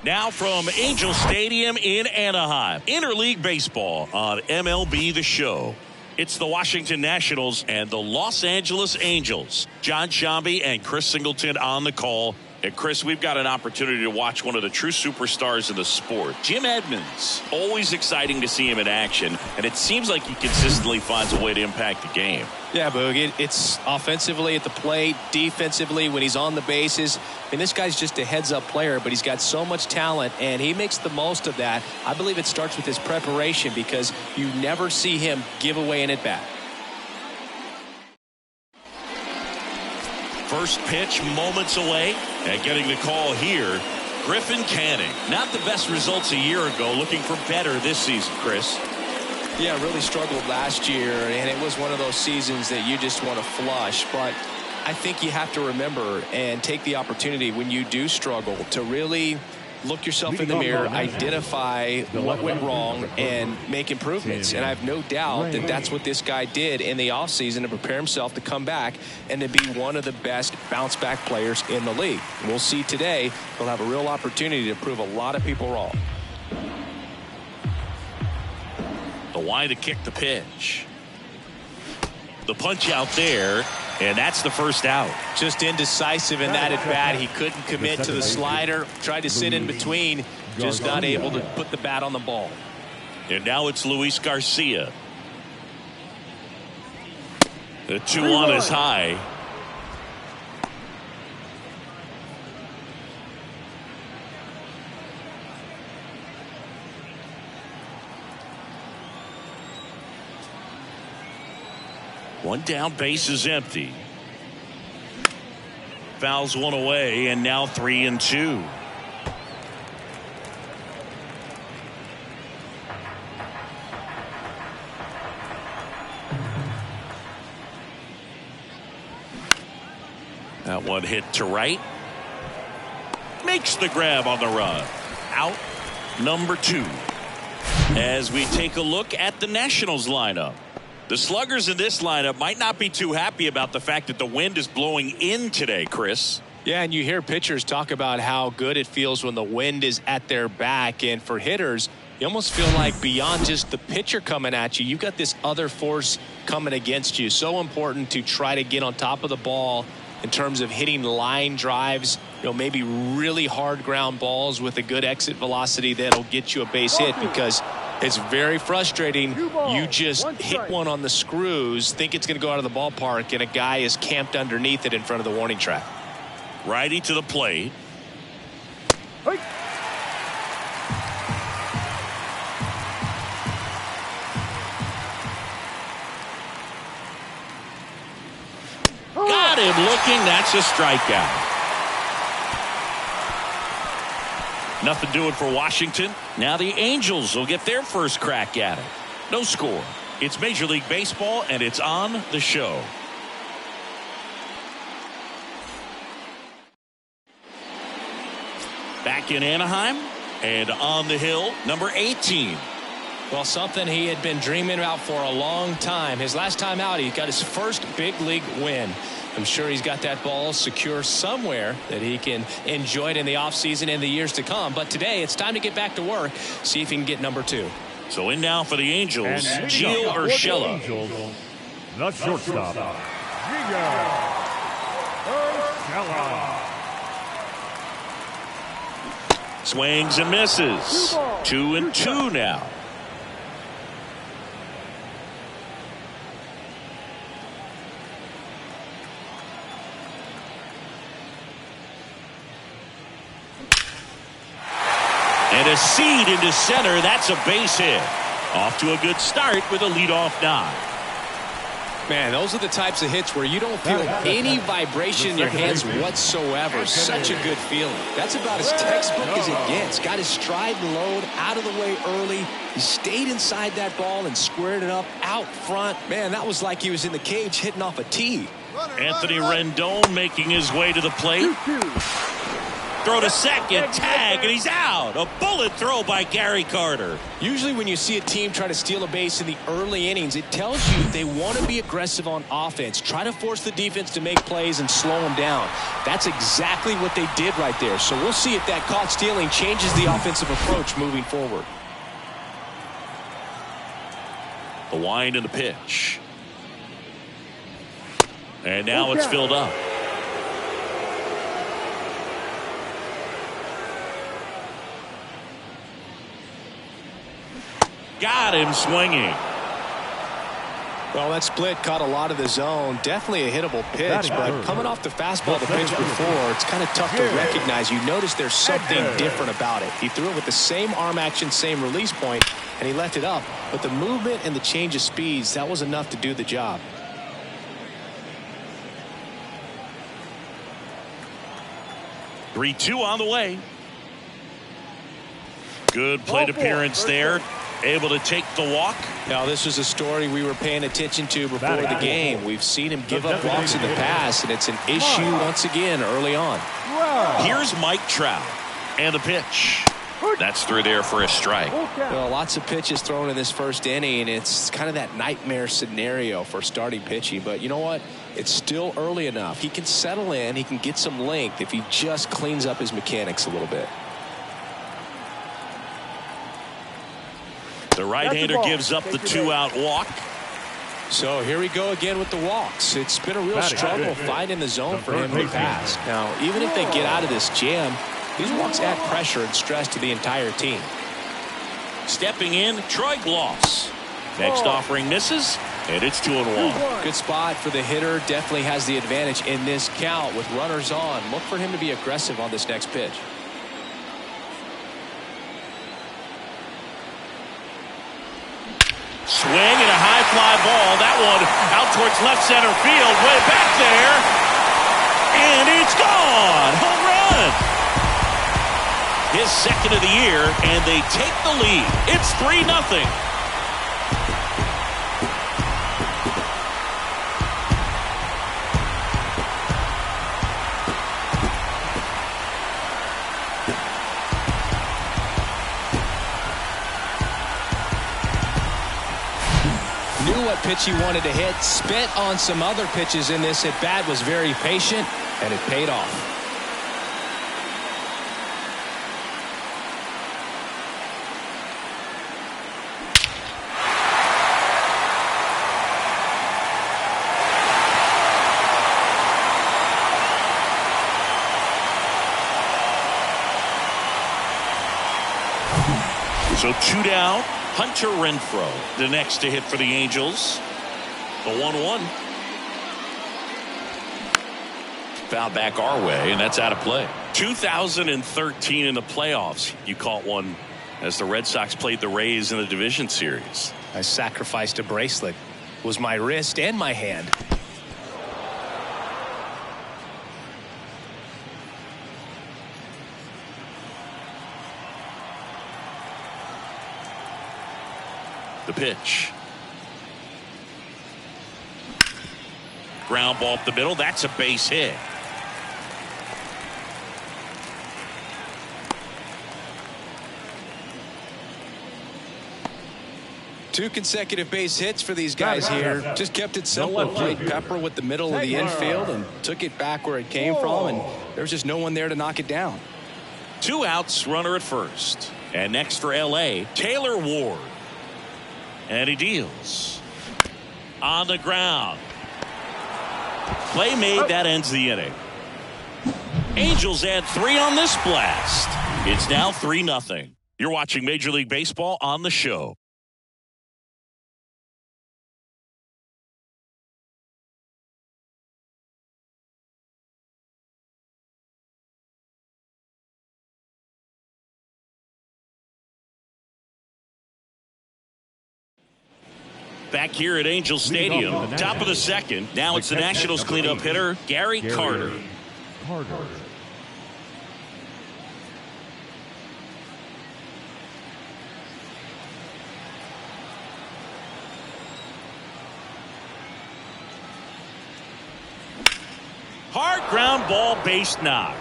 Now from Angel Stadium in Anaheim, interleague baseball on MLB The Show. It's the Washington Nationals and the Los Angeles Angels. John Shambi and Chris Singleton on the call. And Chris, we've got an opportunity to watch one of the true superstars in the sport. Jim Edmonds, always exciting to see him in action, and it seems like he consistently finds a way to impact the game. Yeah, Boog, it's offensively at the plate, defensively when he's on the bases. I mean, this guy's just a heads-up player, but he's got so much talent, and he makes the most of that. I believe it starts with his preparation because you never see him give away an at-bat. First pitch moments away, and getting the call here, Griffin Canning. Not the best results a year ago, looking for better this season, Chris. Yeah, really struggled last year, and it was one of those seasons that you just want to flush. But I think you have to remember and take the opportunity when you do struggle to really look yourself in the mirror, identify what went wrong, and make improvements. And I have no doubt that that's what this guy did in the offseason to prepare himself to come back and to be one of the best bounce-back players in the league. We'll see today. He'll have a real opportunity to prove a lot of people wrong. The wide to kick the pitch. The punch out there, and that's the first out. Just indecisive in that at bat. He couldn't commit to the slider. Tried to sit in between. Just not able to put the bat on the ball. And now it's Luis Garcia. The 2-1 is high. One down, base is empty. Fouls one away, and now 3-2. That one hit to right. Makes the grab on the run. Out number 2. As we take a look at the Nationals lineup. The sluggers in this lineup might not be too happy about the fact that the wind is blowing in today, Chris. Yeah, and you hear pitchers talk about how good it feels when the wind is at their back. And for hitters, you almost feel like beyond just the pitcher coming at you, you've got this other force coming against you. So important to try to get on top of the ball in terms of hitting line drives, maybe really hard ground balls with a good exit velocity that'll get you a base hit, because it's very frustrating. You just hit one on the screws, think it's going to go out of the ballpark, and a guy is camped underneath it in front of the warning track. Righty to the plate. Got him looking. That's a strikeout. Nothing doing for Washington. Now the Angels will get their first crack at it. No score. It's Major League Baseball, and it's on the show. Back in Anaheim, and on the hill, number 18. Well, something he had been dreaming about for a long time. His last time out, he got his first big league win. I'm sure he's got that ball secure somewhere that he can enjoy it in the offseason and the years to come. But today, it's time to get back to work, see if he can get number 2. So in now for the Angels, Gio Urshela. The shortstop, Gio Urshela. Swings and misses. 2-2 now. And a seed into center. That's a base hit. Off to a good start with a leadoff nod. Man, those are the types of hits where you don't feel any vibration in your hands whatsoever. Such a good feeling. That's about as textbook as it gets. Got his stride and load out of the way early. He stayed inside that ball and squared it up out front. Man, that was like he was in the cage hitting off a tee. Anthony Rendon making his way to the plate. Throw to second, tag, and he's out. A bullet throw by Gary Carter. Usually when you see a team try to steal a base in the early innings, it tells you they want to be aggressive on offense. Try to force the defense to make plays and slow them down. That's exactly what they did right there. So we'll see if that caught stealing changes the offensive approach moving forward. The wind and the pitch. And now it's filled up. Got him swinging. Well, that split caught a lot of the zone. Definitely a hittable pitch, but coming off the fastball the pitch before, it's kind of tough to recognize. You notice there's something different about it. He threw it with the same arm action, same release point, and he left it up. But the movement and the change of speeds, that was enough to do the job. 3-2 on the way. Good plate appearance there. Able to take the walk. Now, this was a story we were paying attention to before the game. We've seen him give up walks in the past, and it's an issue once again early on. Here's Mike Trout. And the pitch. That's through there for a strike. Well, lots of pitches thrown in this first inning. It's kind of that nightmare scenario for starting pitching. But you know what? It's still early enough. He can settle in. He can get some length if he just cleans up his mechanics a little bit. The right-hander gives up the 2-out walk. So here we go again with the walks. It's been a real struggle finding the zone for him in the past. Now, even if they get out of this jam, these walks add pressure and stress to the entire team. Stepping in, Troy Gloss. Next offering misses, and it's 2-1. Good spot for the hitter. Definitely has the advantage in this count with runners on. Look for him to be aggressive on this next pitch. Swing and a high fly ball. That one out towards left center field. Way back there. And it's gone. Home run. His second of the year, and they take the lead. It's 3-0. What pitch he wanted to hit, spent on some other pitches in this at bat, was very patient, and it paid off. So 2 down. Hunter Renfroe, the next to hit for the Angels. The 1-1. Foul back our way, and that's out of play. 2013 in the playoffs. You caught one as the Red Sox played the Rays in the division series. I sacrificed a bracelet. It was my wrist and my hand. The pitch. Ground ball up the middle. That's a base hit. Two consecutive base hits for these guys here. Just kept it simple. Played pepper with the middle of the infield and took it back where it came from, and there was just no one there to knock it down. 2 outs, runner at first. And next for L.A., Taylor Ward. And he deals. On the ground. Play made, that ends the inning. Angels add 3 on this blast. It's now 3-0. You're watching Major League Baseball on the show. Back here at Angel Stadium, top of the second. Now it's the Nationals cleanup hitter, Gary Carter. Hard ground ball, base knock.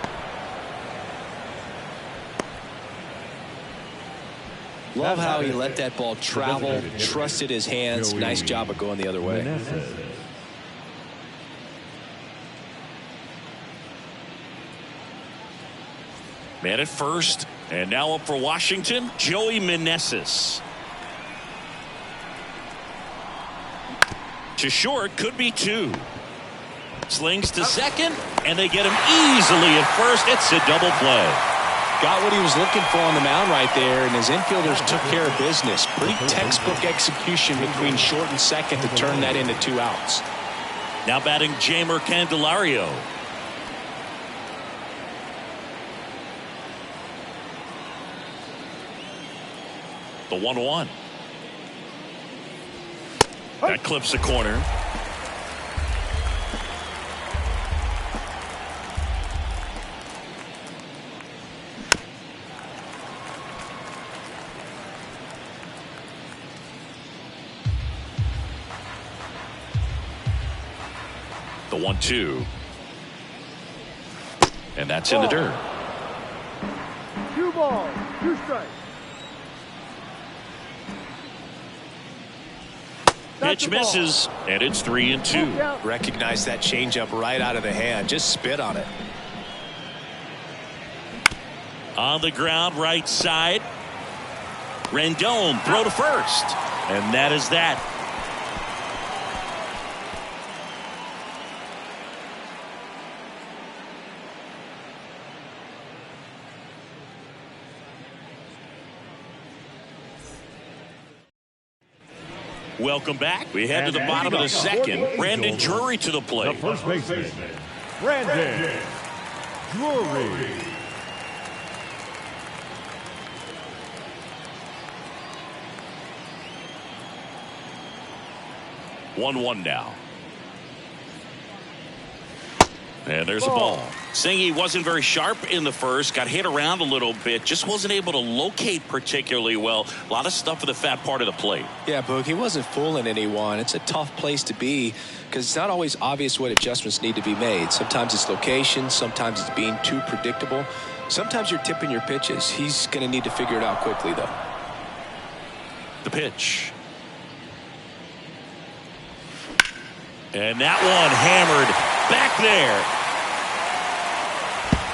Love how he let that ball travel, trusted his hands. Nice job of going the other way. Man at first, and now up for Washington, Joey Meneses. To short, could be two. Slings to second, and they get him easily at first. It's a double play. Got what he was looking for on the mound right there, and his infielders took care of business. Pretty textbook execution between short and second to turn that into 2 outs. Now batting Jamer Candelario. The 1-1. That clips the corner. The 1-2. And that's in the dirt. 2 balls, 2 strikes. Pitch misses, and it's 3-2. Recognize that changeup right out of the hand. Just spit on it. On the ground, right side. Rendon, throw to first. And that is that. Welcome back. We head to the bottom of the second. Brandon Drury to the plate. The first baseman, Brandon Drury. One now. And there's a ball. Saying he wasn't very sharp in the first, got hit around a little bit, just wasn't able to locate particularly well. A lot of stuff for the fat part of the plate. Yeah, Boog, he wasn't fooling anyone. It's a tough place to be because it's not always obvious what adjustments need to be made. Sometimes it's location, sometimes it's being too predictable. Sometimes you're tipping your pitches. He's going to need to figure it out quickly, though. The pitch. And that one hammered back there.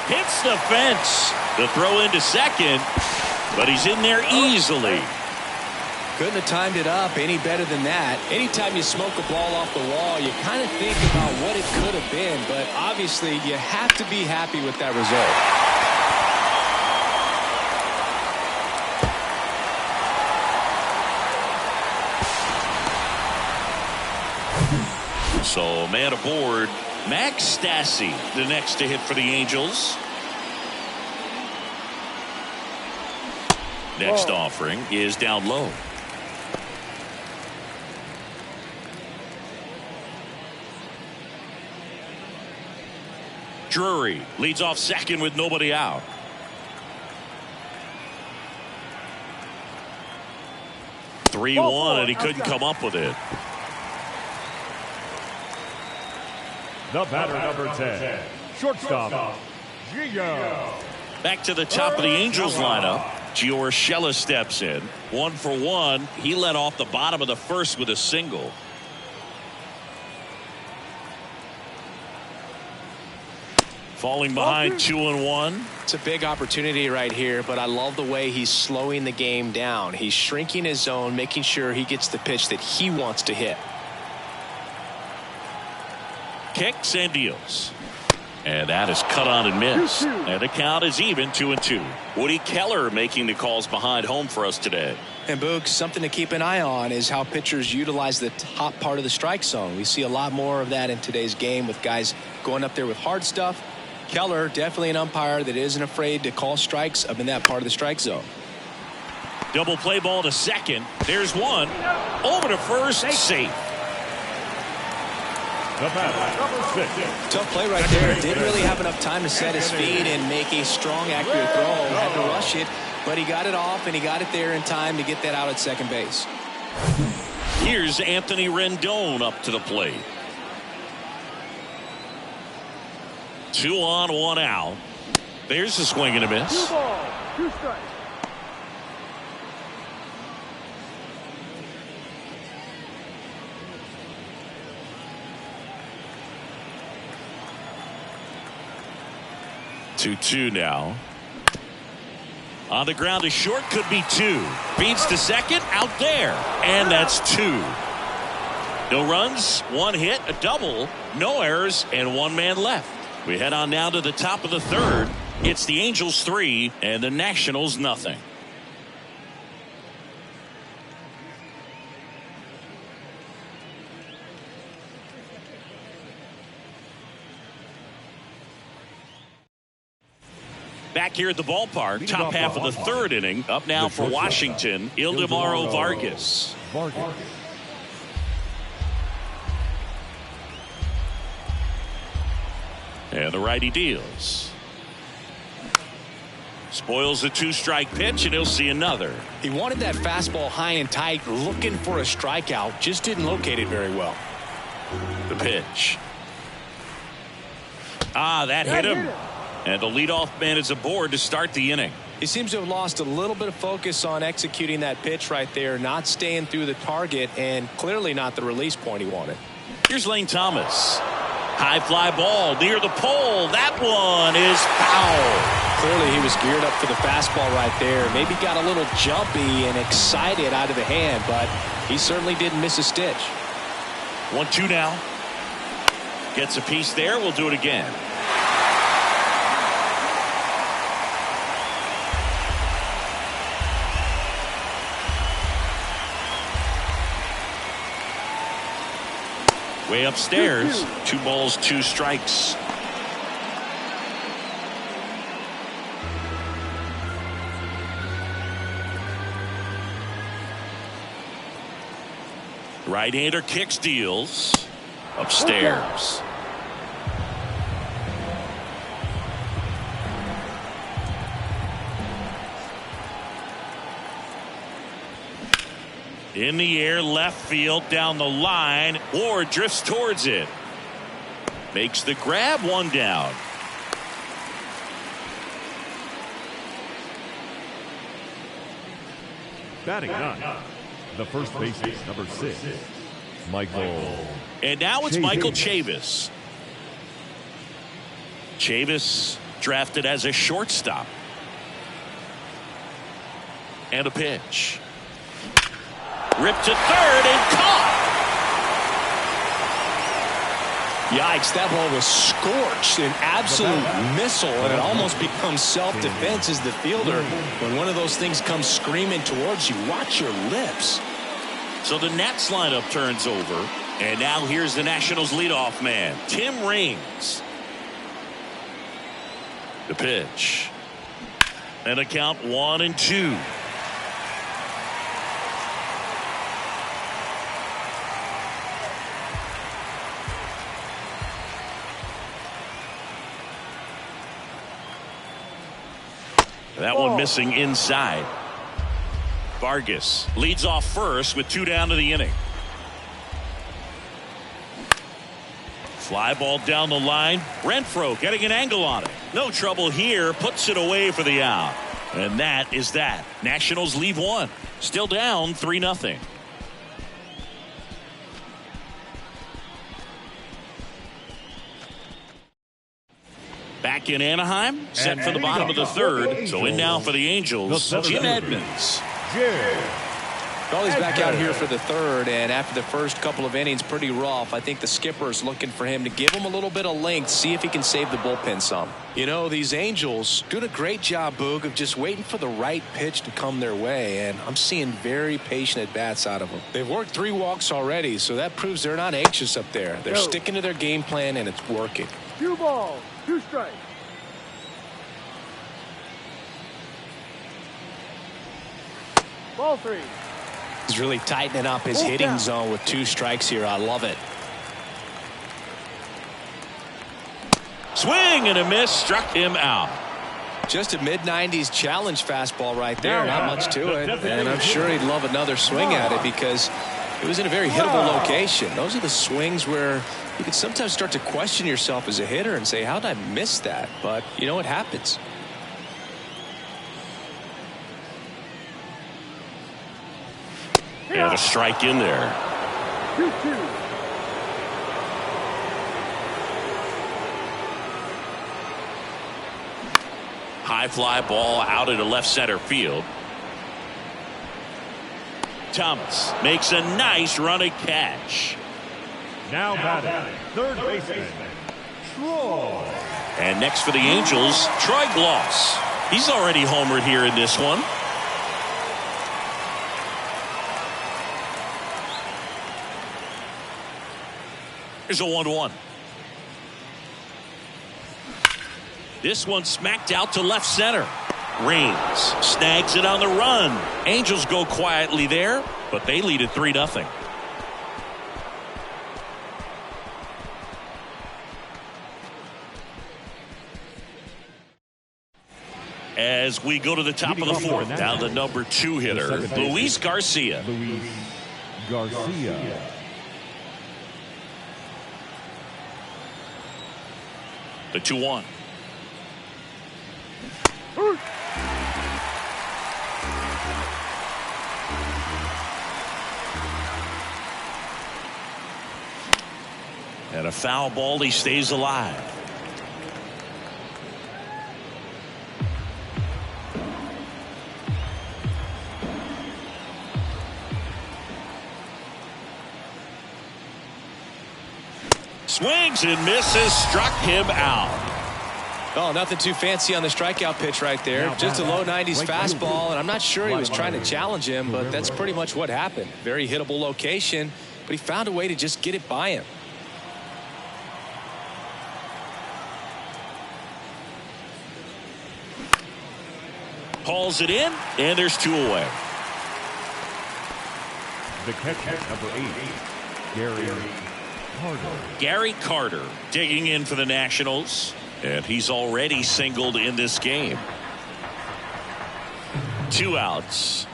Hits the fence. The throw into second, but he's in there easily. Couldn't have timed it up any better than that. Anytime you smoke a ball off the wall, you kind of think about what it could have been, but obviously you have to be happy with that result. So man aboard, Max Stassi, the next to hit for the Angels. Next offering is down low. Drury leads off second with nobody out. – 3-1, and he couldn't come up with it. The batter, number 10, shortstop, Gio. Back to the top of the Angels lineup. Gio Urshela steps in. 1 for 1. He led off the bottom of the first with a single. Falling behind 2-1. It's a big opportunity right here, but I love the way he's slowing the game down. He's shrinking his zone, making sure he gets the pitch that he wants to hit. Kicks and deals. And that is cut on and missed. And the count is even 2-2. Woody Keller making the calls behind home for us today. And Boog, something to keep an eye on is how pitchers utilize the top part of the strike zone. We see a lot more of that in today's game with guys going up there with hard stuff. Keller, definitely an umpire that isn't afraid to call strikes up in that part of the strike zone. Double play ball to second. There's one. Over to first. Safe. The batter, number 6. Tough play right there. Didn't really have enough time to set his feet and make a strong, accurate throw. Had to rush it, but he got it off and he got it there in time to get that out at second base. Here's Anthony Rendon up to the plate. 2 on, 1 out. There's a swing and a miss. 2 balls, 2 strikes. 2-2 now. On the ground to short, could be 2. Feeds to second, out there, and that's 2. No runs, 1 hit, a double, no errors, and 1 man left. We head on now to the top of the 3rd. It's the Angels 3 and the Nationals nothing. Back here at the ballpark, top half of the 3rd inning. Up now for Washington, Ildemaro Vargas. And the righty deals. Spoils the 2-strike pitch, and he'll see another. He wanted that fastball high and tight, looking for a strikeout. Just didn't locate it very well. The pitch. That hit him. And the leadoff man is aboard to start the inning. He seems to have lost a little bit of focus on executing that pitch right there, not staying through the target, and clearly not the release point he wanted. Here's Lane Thomas. High fly ball near the pole. That one is foul. Clearly he was geared up for the fastball right there. Maybe got a little jumpy and excited out of the hand, but he certainly didn't miss a stitch. 1-2 now. Gets a piece there. We'll do it again. Way upstairs. 2 balls, 2 strikes. Right-hander kicks, deals. Upstairs. In the air, left field, down the line. Ward drifts towards it. Makes the grab, 1 down. Batting 9. The first baseman, number 6, Michael. And now it's Michael Chavis. Chavis drafted as a shortstop. And a pitch. Ripped to third and caught. Yikes, that ball was scorched, an absolute missile, and it almost becomes self-defense as the fielder. When one of those things comes screaming towards you, watch your lips. So the Nats lineup turns over, and now here's the Nationals leadoff man, Tim Raines. The pitch. And a count 1-2. That one missing inside. Vargas leads off first with 2 down to the inning. Fly ball down the line. Renfroe getting an angle on it. No trouble here. Puts it away for the out. And that is that. Nationals leave 1. Still down 3-0. Back in Anaheim, set for the bottom of the 3rd. So in now for the Angels, Jim Edmonds. Well, he's back out here for the 3rd, and after the first couple of innings, pretty rough. I think the skipper is looking for him to give him a little bit of length, see if he can save the bullpen some. You know, these Angels doing a great job, Boog, of just waiting for the right pitch to come their way, and I'm seeing very patient at-bats out of them. They've worked 3 walks already, so that proves they're not anxious up there. They're sticking to their game plan, and it's working. 2 balls, 2 strikes. Ball 3. He's really tightening up his hitting zone with 2 strikes here. I love it. Swing and a miss, struck him out. Just a mid-90s challenge fastball right there. Not much to it. And I'm sure he'd love another swing at it because it was in a very hittable location. Those are the swings where you can sometimes start to question yourself as a hitter and say, how did I miss that? But, you know, it happens. And a strike in there. 2-2. High fly ball out into left center field. Thomas makes a nice running catch. Now batting, third baseman, Troy. And next for the Angels, Troy Gloss. He's already homered here in this one. Here's a 1-1. This one smacked out to left center. Raines snags it on the run. Angels go quietly there, but they lead it 3-0. As we go to the top of the fourth, now the number 2 hitter, Luis Garcia. Luis Garcia. The 2-1. And a foul ball, he stays alive. Swings and misses, struck him out. Oh, nothing too fancy on the strikeout pitch right there. Just a low 90s fastball, and I'm not sure he was trying to challenge him, but that's pretty much what happened. Very hittable location, but he found a way to just get it by him. Hauls it in, and there's 2 away. The catcher, number 8, Gary Carter. Gary Carter digging in for the Nationals, and he's already singled in this game. 2 outs.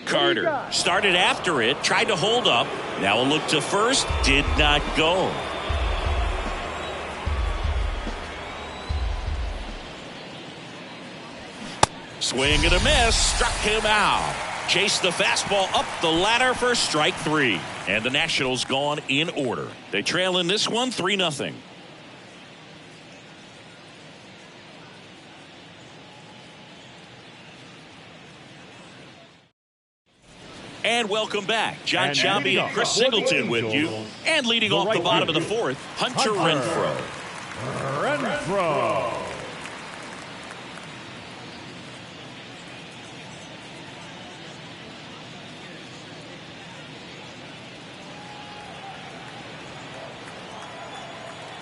Carter started after it, tried to hold up. Now a look to first, did not go. Swing and a miss, struck him out. Chased the fastball up the ladder for strike 3. And the Nationals gone in order. They trail in this one 3-0. And welcome back. John Sciambi and Chris Singleton with you. And leading off the bottom of the fourth, Hunter Renfroe. Renfroe.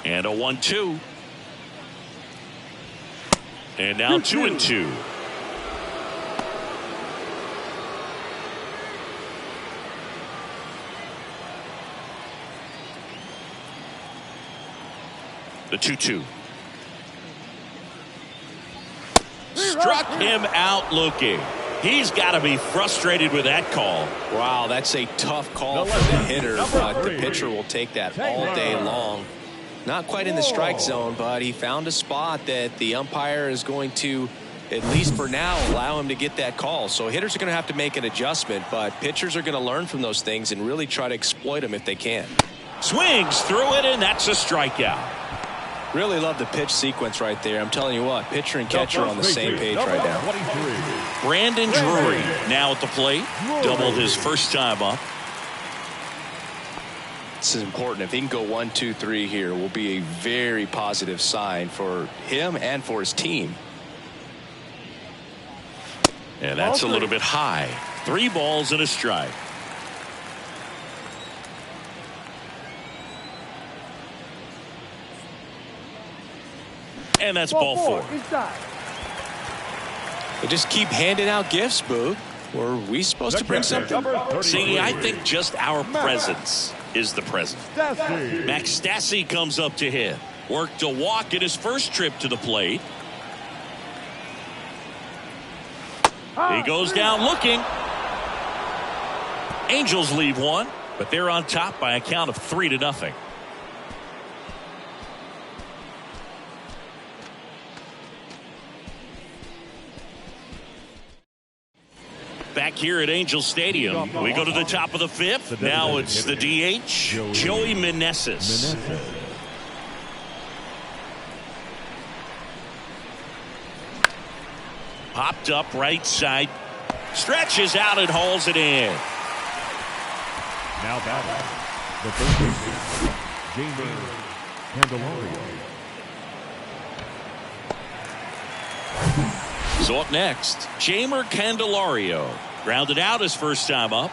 And a 1-2. And now 2-2. The 2-2. Struck him out looking. He's got to be frustrated with that call. Wow, that's a tough call for the hitter, but the pitcher will take that all day long. Not quite in the strike zone, but he found a spot that the umpire is going to, at least for now, allow him to get that call. So hitters are going to have to make an adjustment, but pitchers are going to learn from those things and really try to exploit them if they can. Swings through it, and that's a strikeout. Really love the pitch sequence right there. I'm telling you what, pitcher and catcher are on the same page right now. Brandon Drury now at the plate. Doubled his first time up. This is important. If he can go 1, 2, 3 here, will be a very positive sign for him and for his team. And that's a little bit high. 3 balls and a strike. And that's ball 4. They just keep handing out gifts, Boog. Were we supposed to bring something? See, I think just our presence is the present. Max Stassi comes up to hit. Worked a walk in his first trip to the plate. He goes down looking. Angels leave 1, but they're on top by a count of 3-0. Back here at Angel Stadium, we go to the top of the 5th. Now it's the DH, Joey Meneses. Popped up right side. Stretches out and hauls it in. Now batting, the third baseman, Jamie Candelario. So up next, Jamer Candelario. Grounded out his first time up.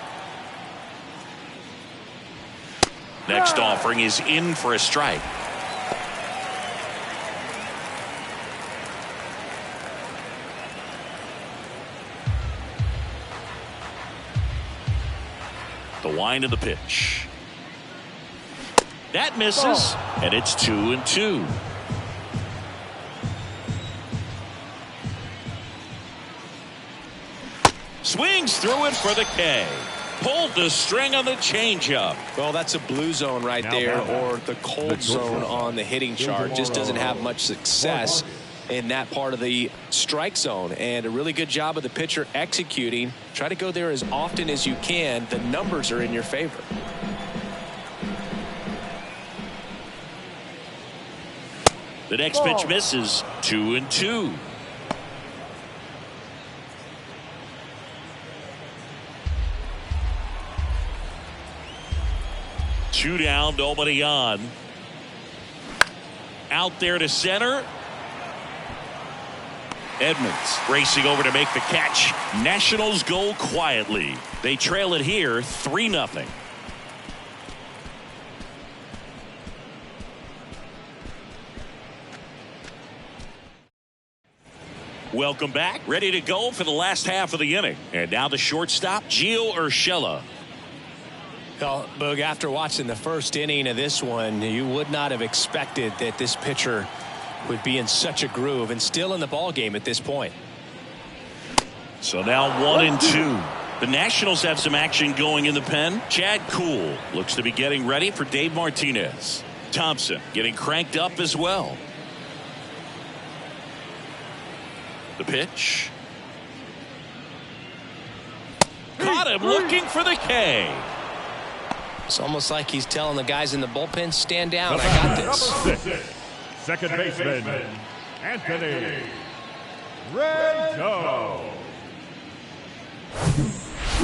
Next offering is in for a strike. The wind of the pitch. That misses, and it's 2-2. Swings through it for the K. Pulled the string on the changeup. Well, that's a blue zone right there, or the cold zone on the hitting chart. Just doesn't have much success in that part of the strike zone, and a really good job of the pitcher executing. Try to go there as often as you can. The numbers are in your favor. The next pitch misses. 2-2. Two down, nobody on. Out there to center. Edmonds racing over to make the catch. Nationals go quietly. They trail it here 3-0. Welcome back. Ready to go for the last half of the inning. And now the shortstop, Gio Urshela. Well, Boog, after watching the first inning of this one, you would not have expected that this pitcher would be in such a groove and still in the ball game at this point. So now 1-2. The Nationals have some action going in the pen. Chad Kuhl looks to be getting ready for Dave Martinez. Thompson getting cranked up as well. The pitch. Caught him looking for the K. It's almost like he's telling the guys in the bullpen, stand down, I got this. Second baseman, Anthony Rendon.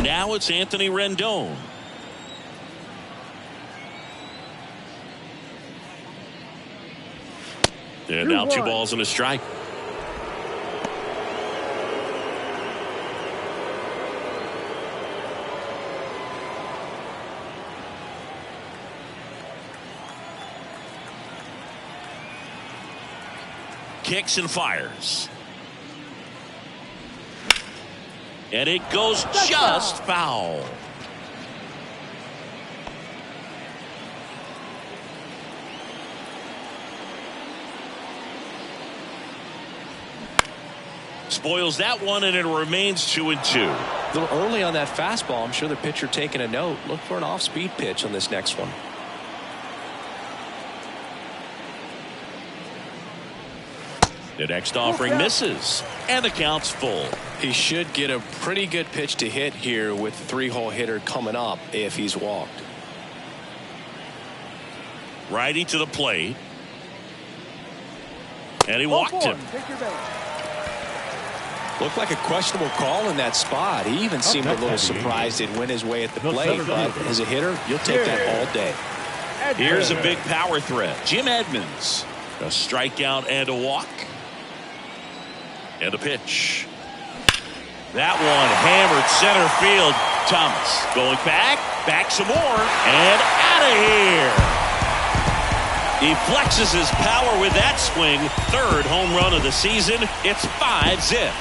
Now it's Anthony Rendon. And now 2 balls and a strike. Kicks and fires. And it goes just foul. Spoils that one, and it remains 2-2. A little early on that fastball. I'm sure the pitcher taking a note. Look for an off-speed pitch on this next one. The next offering misses, and the count's full. He should get a pretty good pitch to hit here with the 3-hole hitter coming up if he's walked. Righty to the plate. And he walked him. Looked like a questionable call in that spot. He even seemed a little surprised it went his way at the plate, but as a hitter, you'll take that all day. Here's a big power threat. Jim Edmonds. A strikeout and a walk. And a pitch. That one hammered center field. Thomas going back some more, and out of here. He flexes his power with that swing. 3rd home run of the season. It's 5-zip.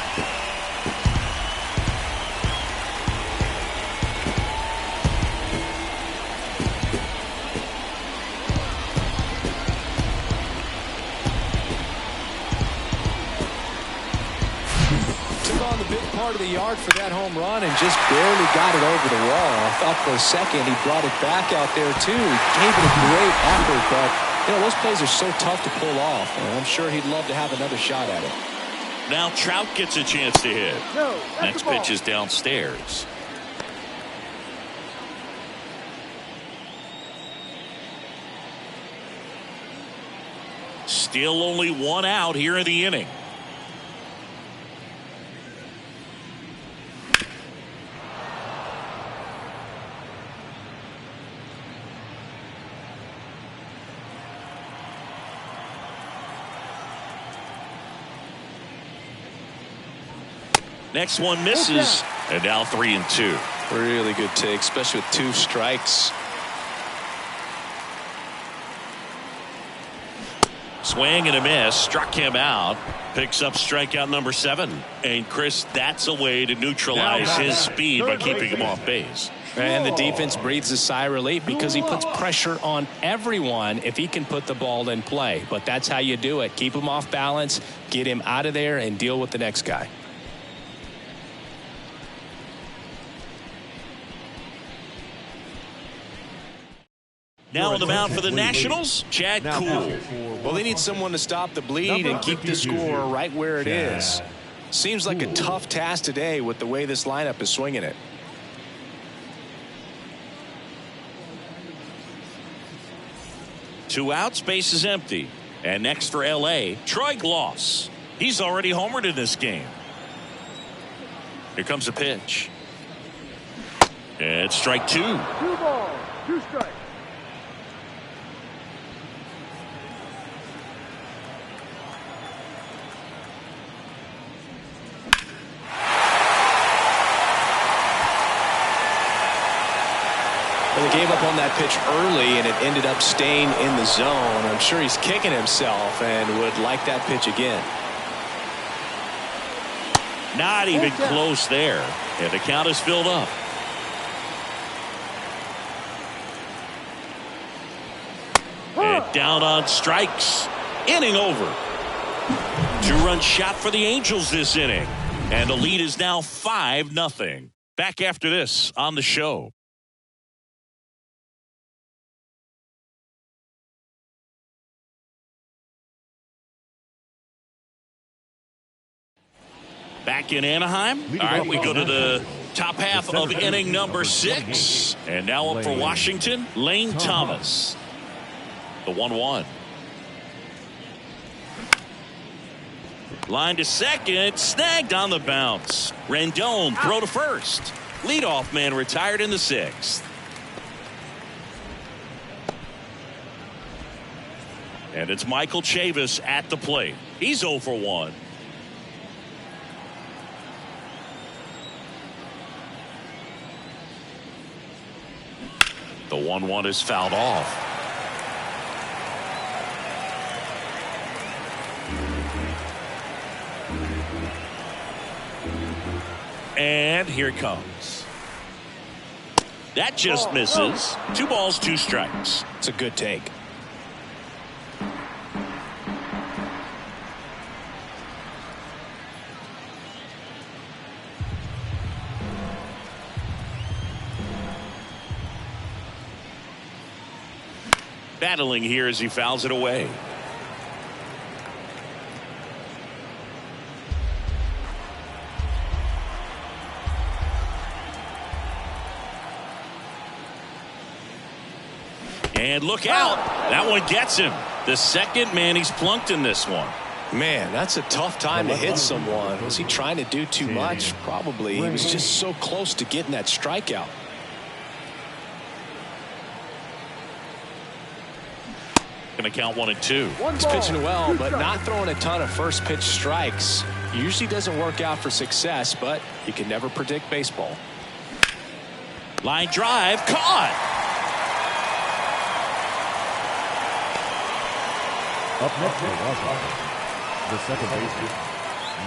Part of the yard for that home run and just barely got it over the wall. I thought for a second he brought it back out there too. He gave it a great effort, but you know those plays are so tough to pull off, and I'm sure he'd love to have another shot at it. Now Trout gets a chance to hit. Next pitch is downstairs. Still only 1 out here in the inning. Next one misses, and now 3-2. Really good take, especially with 2 strikes. Swing and a miss, struck him out. Picks up strikeout number 7. And Chris, that's a way to neutralize his speed by keeping him off base. And the defense breathes a sigh of relief because he puts pressure on everyone if he can put the ball in play. But that's how you do it. Keep him off balance, get him out of there, and deal with the next guy. Now on the mound for the Nationals, Chad Kuhl. Well, they need someone to stop the bleed and keep the score right where it is. Seems like a tough task today with the way this lineup is swinging it. Two outs, base is empty. And next for L.A., Troy Gloss. He's already homered in this game. Here comes a pitch. It's strike 2. 2 balls, 2 strikes. Well, he gave up on that pitch early, and it ended up staying in the zone. I'm sure he's kicking himself and would like that pitch again. Not even close there. And the count is filled up. And down on strikes. Inning over. 2-run shot for the Angels this inning. And the lead is now 5-0. Back after this on the show. Back in Anaheim. All right, we go to the top half of inning number 6. And now up for Washington, Lane Thomas. The 1-1. Line to second, snagged on the bounce. Rendon throw to first. Leadoff man retired in the 6th. And it's Michael Chavis at the plate. He's 0 for 1. The 1-1 is fouled off. And here it comes. That just misses. 2 balls, 2 strikes. It's a good take. Battling here as he fouls it away. And look out. That one gets him. The second man he's plunked in this one. Man, that's a tough time to hit someone. Was he trying to do too much? Probably. He was just so close to getting that strikeout. Going to count 1 and 2. He's pitching well, but not throwing a ton of first pitch strikes. Usually doesn't work out for success, but you can never predict baseball. Line drive, caught. Up next for the second baseman,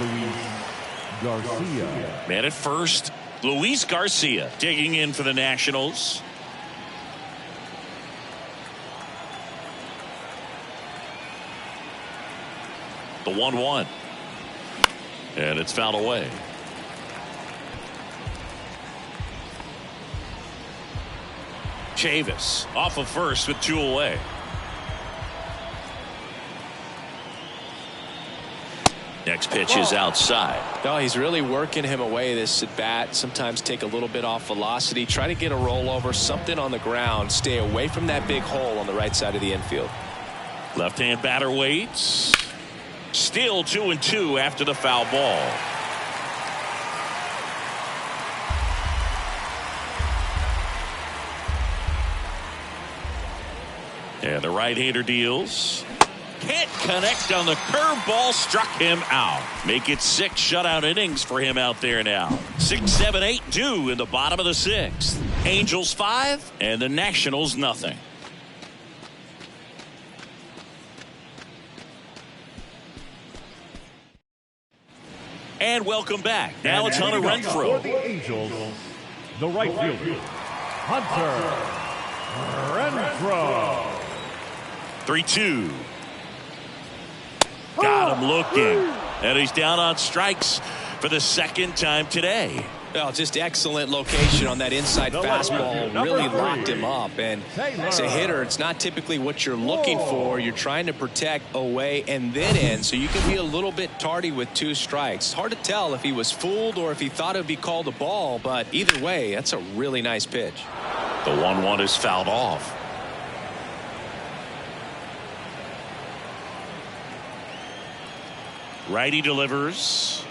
Luis Garcia. Man at first, Luis Garcia digging in for the Nationals. The 1-1. And it's fouled away. Chavis off of first with 2 away. Next pitch is outside. No, he's really working him away this at bat. Sometimes take a little bit off velocity. Try to get a rollover, something on the ground. Stay away from that big hole on the right side of the infield. Left-hand batter waits. Still 2 and 2 after the foul ball. And the right-hander deals. Can't connect on the curveball, struck him out. Make it 6 shutout innings for him out there now. 6, 7, 8 due in the bottom of the 6th. Angels 5 and the Nationals nothing. And welcome back. Now it's Hunter Renfroe. For the Angels, the right fielder, Hunter Renfroe. 3-2. Got him looking. And he's down on strikes for the second time today. Well, just excellent location on that inside fastball. Really locked him up. And as a hitter, it's not typically what you're looking for. You're trying to protect away and then in, so you can be a little bit tardy with 2 strikes. Hard to tell if he was fooled or if he thought it would be called a ball, but either way, that's a really nice pitch. The 1-1 is fouled off. Righty delivers.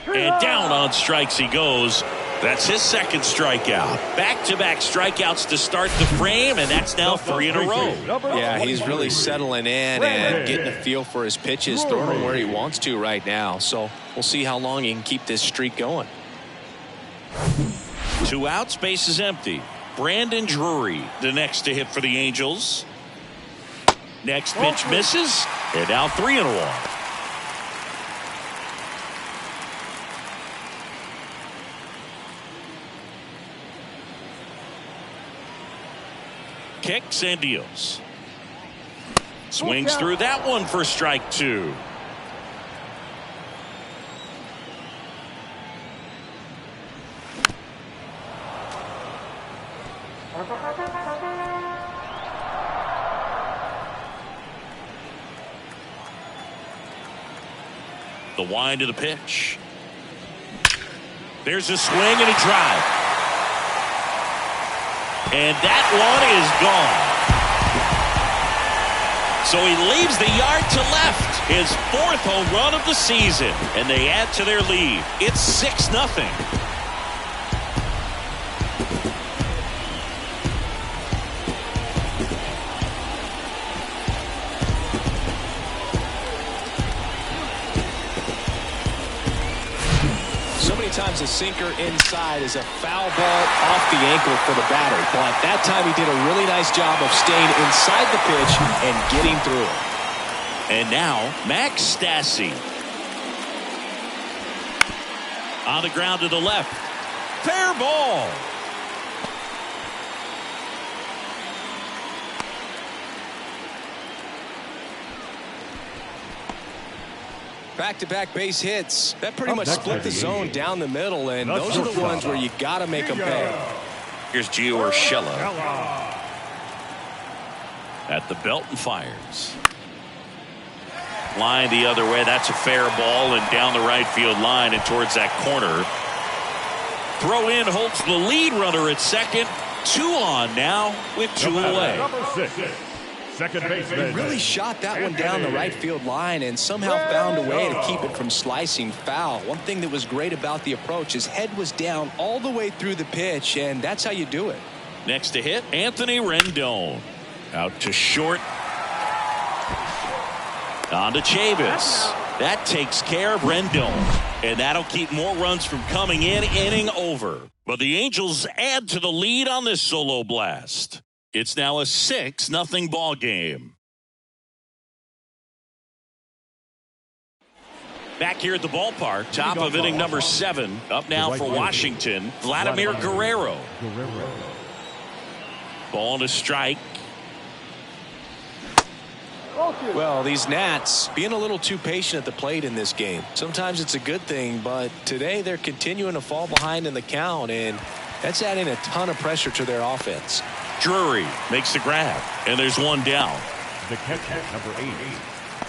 And down on strikes he goes. That's his second strikeout. Back-to-back strikeouts to start the frame, and that's now 3 in a row. Yeah, he's really settling in and getting a feel for his pitches, throwing them where he wants to right now. So we'll see how long he can keep this streak going. 2 outs, base is empty. Brandon Drury, the next to hit for the Angels. Next pitch misses, and now 3-1. Kicks and deals. Swings through that one for strike 2. The wind of the pitch. There's a swing and a drive. And that one is gone. So he leaves the yard to left. His 4th home run of the season. And they add to their lead. It's 6-0. Times a sinker inside is a foul ball off the ankle for the batter, but that time he did a really nice job of staying inside the pitch and getting through it. And now Max Stassi on the ground to the left. Fair ball. Back-to-back base hits. That pretty much split the zone down the middle, and those are the ones where you got to make them pay. Here's Gio Urshela at the belt and fires. Line the other way. That's a fair ball and down the right field line and towards that corner. Throw in holds the lead runner at second. 2 on now with 2 away. Number 6. Second baseman. He really shot that one down the right field line and somehow found a way to keep it from slicing foul. One thing that was great about the approach, his head was down all the way through the pitch, and that's how you do it. Next to hit, Anthony Rendon. Out to short. On to Chavis. That takes care of Rendon. And that'll keep more runs from coming in, inning over. But the Angels add to the lead on this solo blast. It's now a 6-0 ball game. Back here at the ballpark, top of inning number 7. Up now for Washington, Vladimir Guerrero. Ball to strike. Well, these Nats being a little too patient at the plate in this game. Sometimes it's a good thing, but today they're continuing to fall behind in the count, and that's adding a ton of pressure to their offense. Drury makes the grab, and there's one down. The catcher, number 8,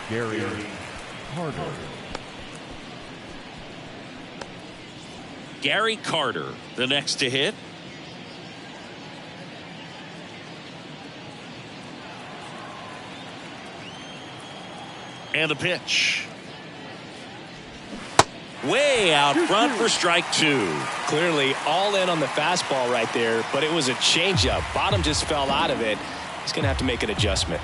Gary Carter. Gary Carter, the next to hit. And a pitch. Way out front for strike 2. Clearly all in on the fastball right there, but it was a changeup. Bottom just fell out of it. He's going to have to make an adjustment.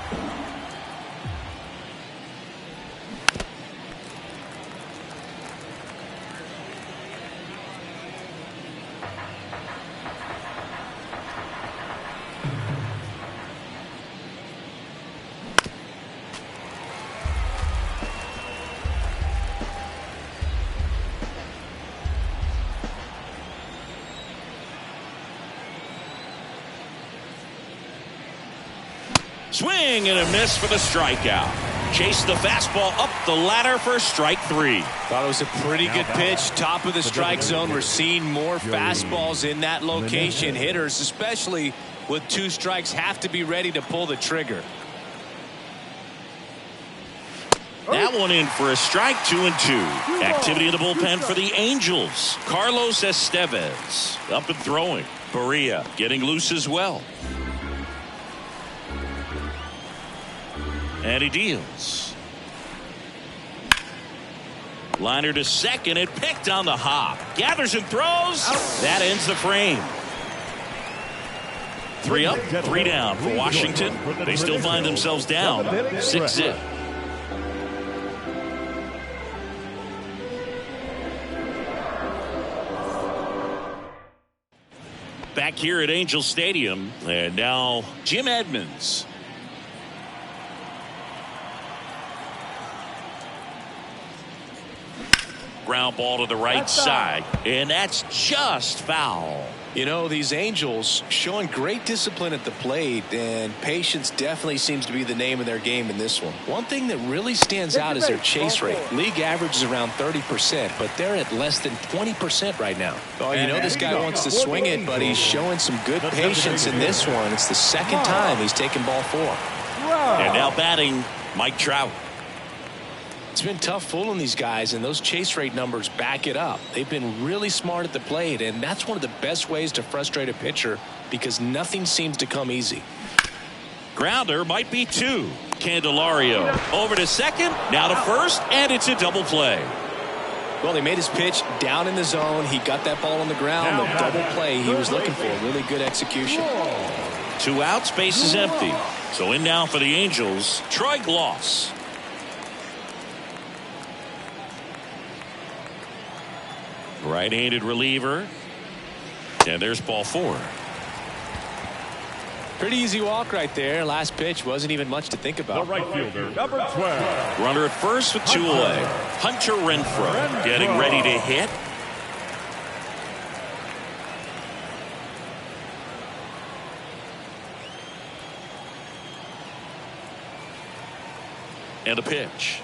Swing and a miss for the strikeout. Chased the fastball up the ladder for strike 3. Thought it was a pretty good pitch. Top of the strike zone. We're seeing more fastballs in that location. Hitters, especially with 2 strikes, have to be ready to pull the trigger. That one in for a strike. 2-2. Activity in the bullpen for the Angels. Carlos Estevez up and throwing. Barria getting loose as well. And he deals. Liner to second. It picked on the hop. Gathers and throws. That ends the frame. 3 up, 3 down for Washington. They still find themselves down 6-0. Back here at Angel Stadium, and now Jim Edmonds. Ground ball to the right side, and that's just foul. You know, these Angels showing great discipline at the plate, and patience definitely seems to be the name of their game in this one. One thing that really stands out is their chase rate. League average is around 30%, but they're at less than 20% right now. Oh, you know this guy wants to swing it, but he's showing some good patience in this one. It's the second time he's taken ball 4. And now batting, Mike Trout. It's been tough fooling these guys, and those chase rate numbers back it up. They've been really smart at the plate, and that's one of the best ways to frustrate a pitcher because nothing seems to come easy. Grounder might be 2. Candelario over to second, now to first, and it's a double play. Well, he made his pitch down in the zone. He got that ball on the ground. The double play he was looking for. Really good execution. 2 outs, base is empty. So in now for the Angels, Troy Gloss. Right-handed reliever. And there's ball 4. Pretty easy walk right there. Last pitch wasn't even much to think about. The right fielder, number 12. Runner at first with 2 away. Hunter Renfroe getting ready to hit. And a pitch.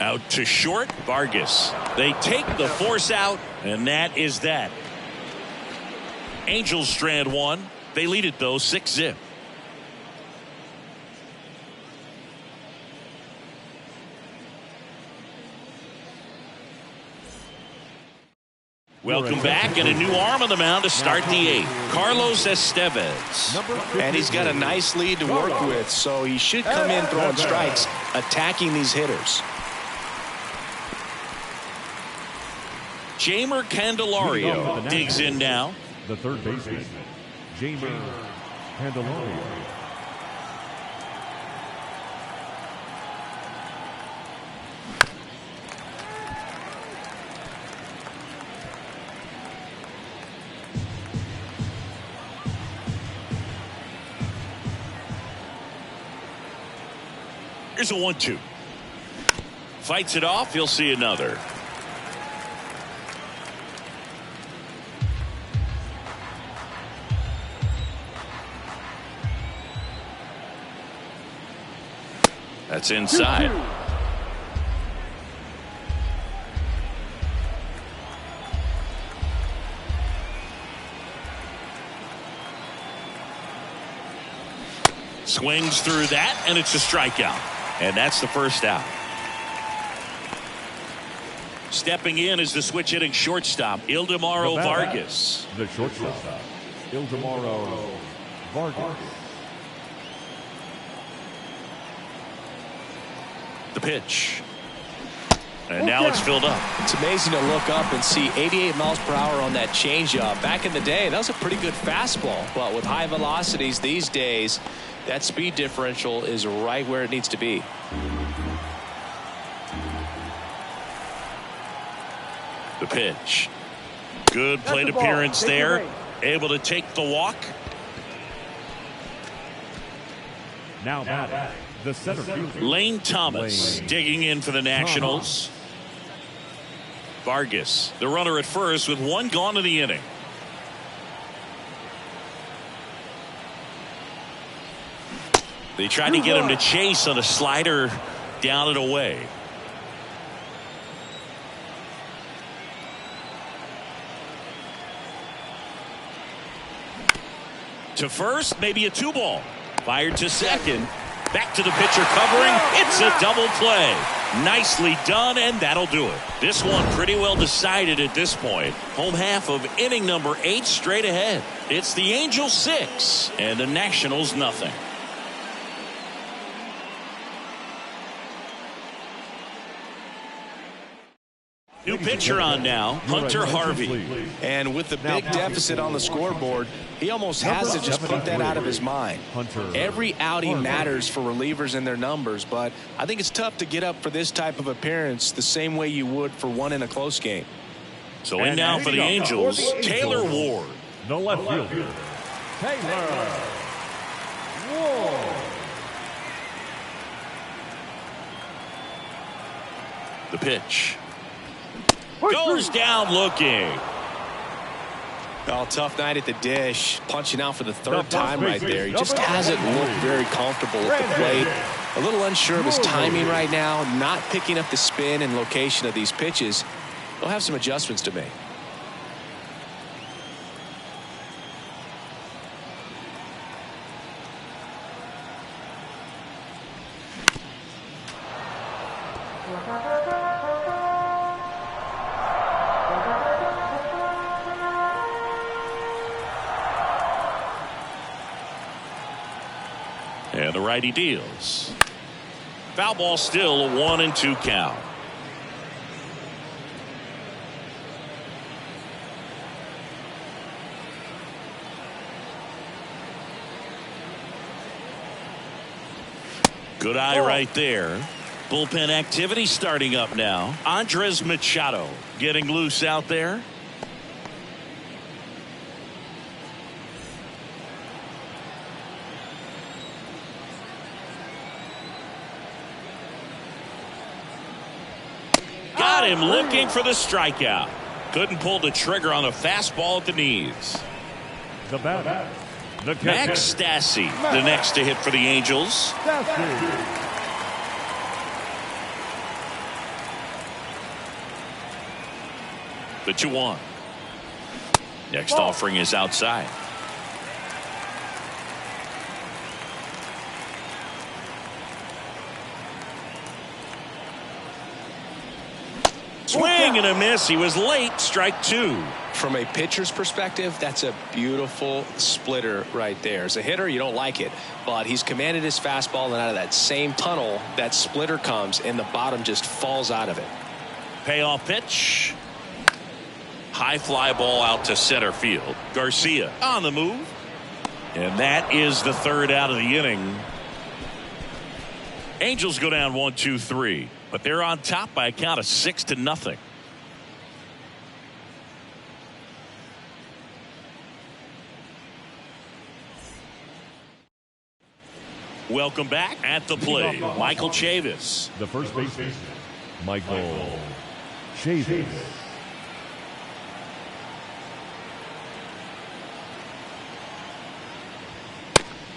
Out to short, Vargas. They take the force out, and that is that. Angels strand 1. They lead it, though, 6-0. Welcome back, and a new arm on the mound to start the 8th. Carlos Estevez. And he's got a nice lead to work with, so he should come in throwing strikes, attacking these hitters. Jeimer Candelario digs in now. The third baseman, Jeimer Candelario. Here's a 1-2. Fights it off. He'll see another. That's inside. Swings through that, and it's a strikeout. And that's the first out. Stepping in is the switch hitting shortstop, Ildemaro Vargas. The shortstop, Ildemaro Vargas. The pitch. And now it's filled up. It's amazing to look up and see 88 miles per hour on that changeup. Back in the day, that was a pretty good fastball. But with high velocities these days, that speed differential is right where it needs to be. The pitch. Good plate appearance there. Able to take the walk. Now batting, the center fielder, Lane Thomas digging in for the Nationals. Vargas, the runner at first with 1 gone in the inning. They tried to get him to chase on a slider down and away. To first, maybe a 2-ball. Fired to second. Back to the pitcher covering. It's a double play. Nicely done, and that'll do it. This one pretty well decided at this point. Home half of inning number 8 straight ahead. It's the Angels 6 and the Nationals nothing. New pitcher on now, Hunter Harvey. And with the big deficit on the scoreboard, he almost has to just put that out of his mind. Every outing matters for relievers and their numbers, but I think it's tough to get up for this type of appearance the same way you would for one in a close game. So in now for the Angels, Taylor Ward. The left fielder, Taylor Ward. The pitch. Goes down looking. Oh, tough night at the dish. Punching out for the third time right there. He just hasn't looked very comfortable at the plate. A little unsure of his timing right now. Not picking up the spin and location of these pitches. He'll have some adjustments to make. And the righty deals. Foul ball, still a 1-2 count. Good eye right there. Bullpen activity starting up now. Andres Machado getting loose out there. Got him looking for the strikeout. Couldn't pull the trigger on a fastball at the knees. The batter, the catcher, Max Stassi, the next to hit for the Angels. The 2-1. Next offering is outside. Swing and a miss. He was late. Strike 2. From a pitcher's perspective, that's a beautiful splitter right there. As a hitter, you don't like it, but he's commanded his fastball, and out of that same tunnel, that splitter comes, and the bottom just falls out of it. Payoff pitch. High fly ball out to center field. Garcia on the move. And that is the third out of the inning. Angels go down 1-2-3, but they're on top by a count of 6-0. Welcome back. At the plate, Michael Chavis. The first baseman, Michael Chavis.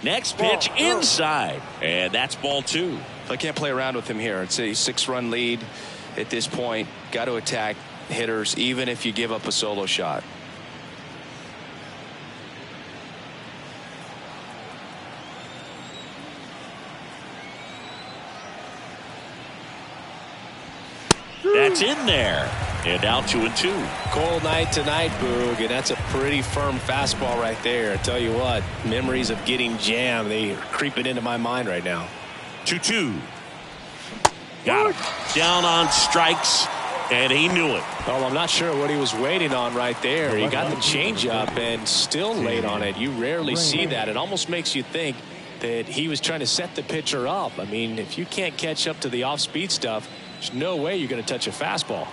Next pitch inside, and that's ball 2. I can't play around with him here. It's a 6-run lead at this point. Got to attack hitters even if you give up a solo shot. That's in there. And now 2-2. Cold night tonight, Boog, and that's a pretty firm fastball right there. I tell you what, memories of getting jammed, they are creeping into my mind right now. 2-2. Got him. Down on strikes, and he knew it. Well, I'm not sure what he was waiting on right there. He got the changeup and still laid on it. You rarely see that. It almost makes you think that he was trying to set the pitcher up. I mean, if you can't catch up to the off-speed stuff, there's no way you're going to touch a fastball.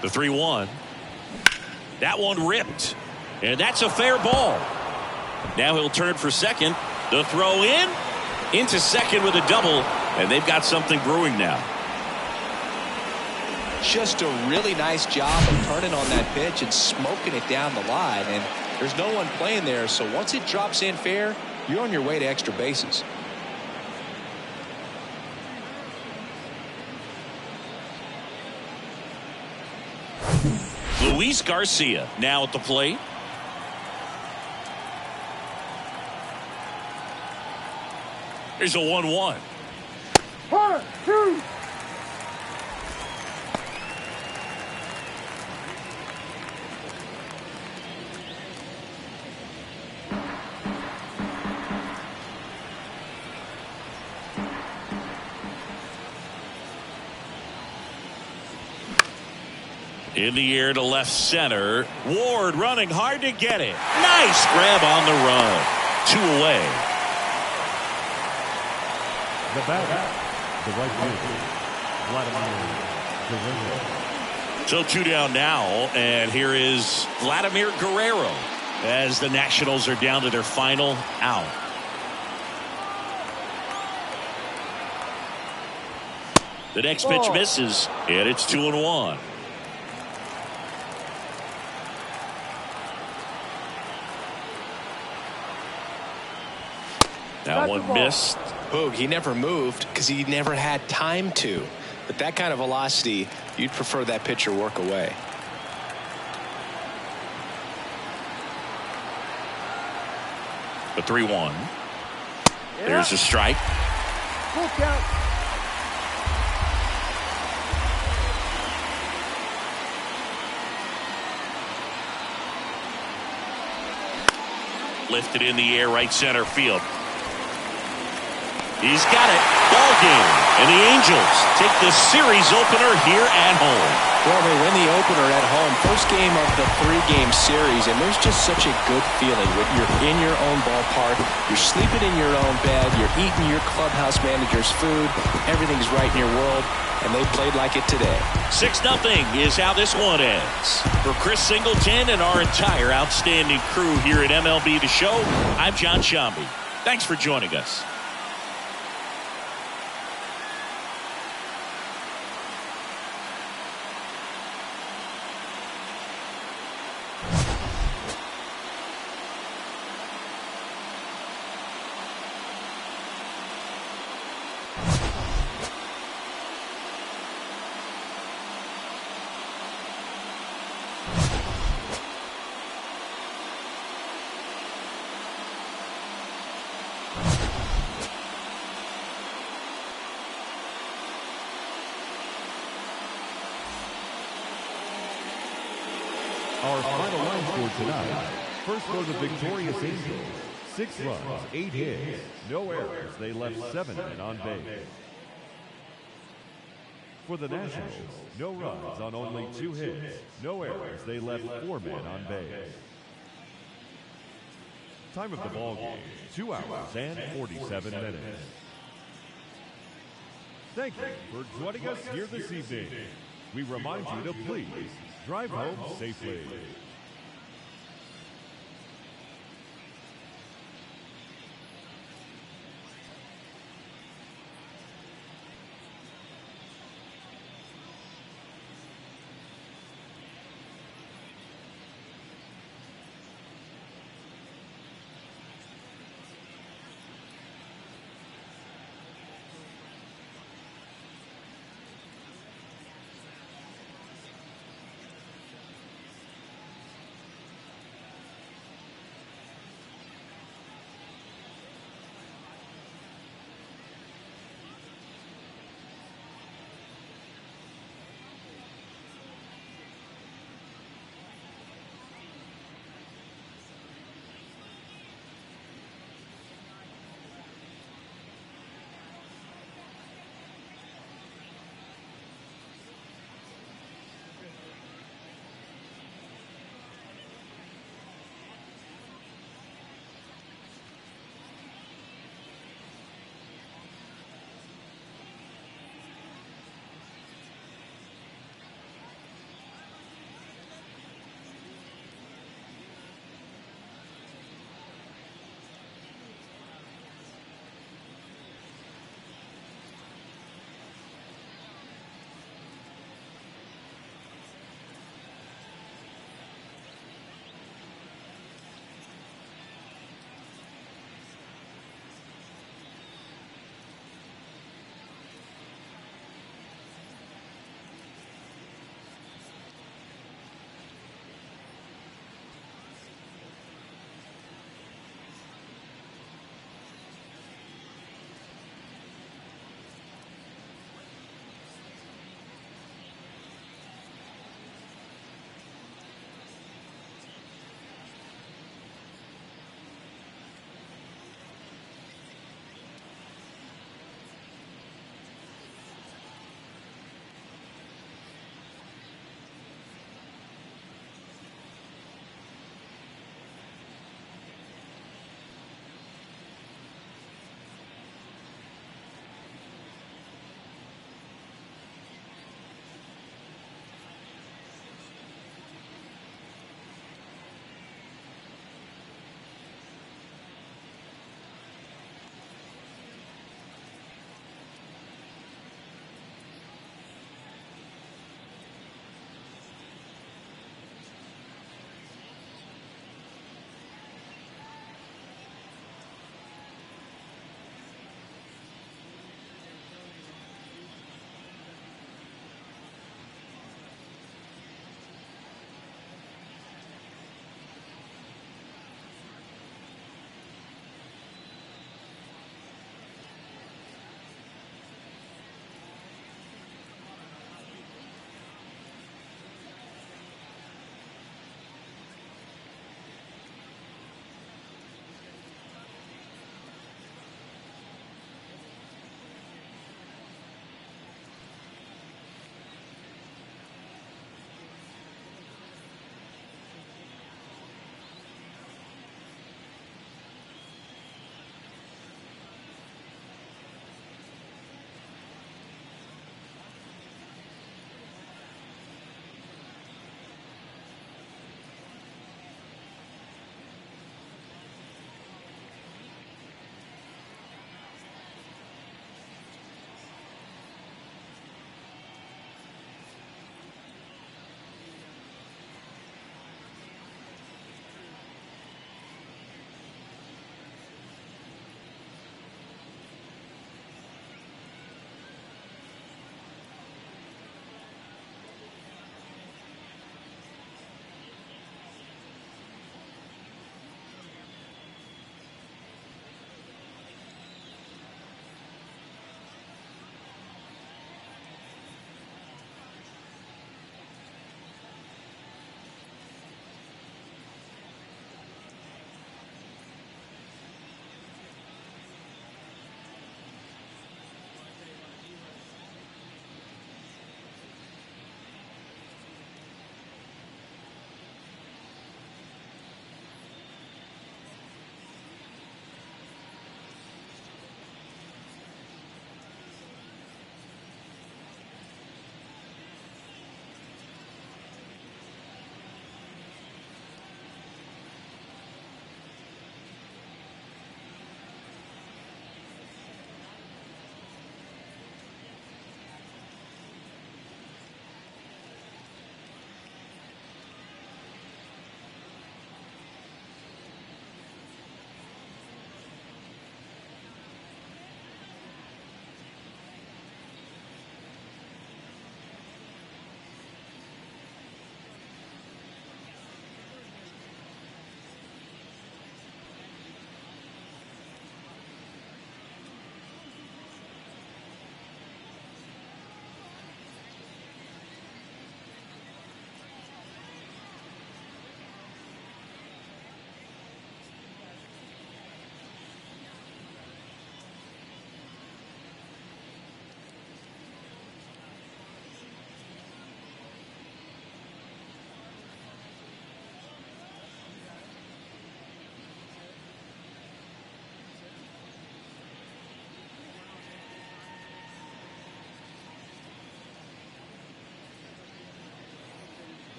The 3-1. That one ripped. And that's a fair ball. Now he'll turn for second. The throw in. Into second with a double. And they've got something brewing now. Just a really nice job of turning on that pitch and smoking it down the line. And there's no one playing there, so once it drops in fair, you're on your way to extra bases. Luis Garcia now at the plate. Here's a 1-1. 1-2. In the air to left center. Ward running hard to get it. Nice grab on the run. 2 away. The batter, the right fielder, Vladimir Guerrero. So 2 down now, and here is Vladimir Guerrero as the Nationals are down to their final out. The next pitch misses, and it's 2-1. That one missed. Boog, he never moved because he never had time to. But that kind of velocity, you'd prefer that pitcher work away. The 3-1. There's a strike. Full count. Lifted in the air, right center field. He's got it. Ball game. And the Angels take the series opener here at home. Well, they win the opener at home. First game of the 3-game series, and there's just such a good feeling when you're in your own ballpark, you're sleeping in your own bed, you're eating your clubhouse manager's food, everything's right in your world, and they played like it today. 6-0 is how this one ends. For Chris Singleton and our entire outstanding crew here at MLB The Show, I'm John Shambi. Thanks for joining us. Our final line for tonight. First for the victorious Angels. 6 runs, 8 hits, no errors. They left 7 men on base. For the Nationals, no runs on only 2 hits, no errors. They left 4 men on base. Time of the ball game, 2 hours and 47 minutes. Thank you for joining us here this evening. We remind you to please drive home safely.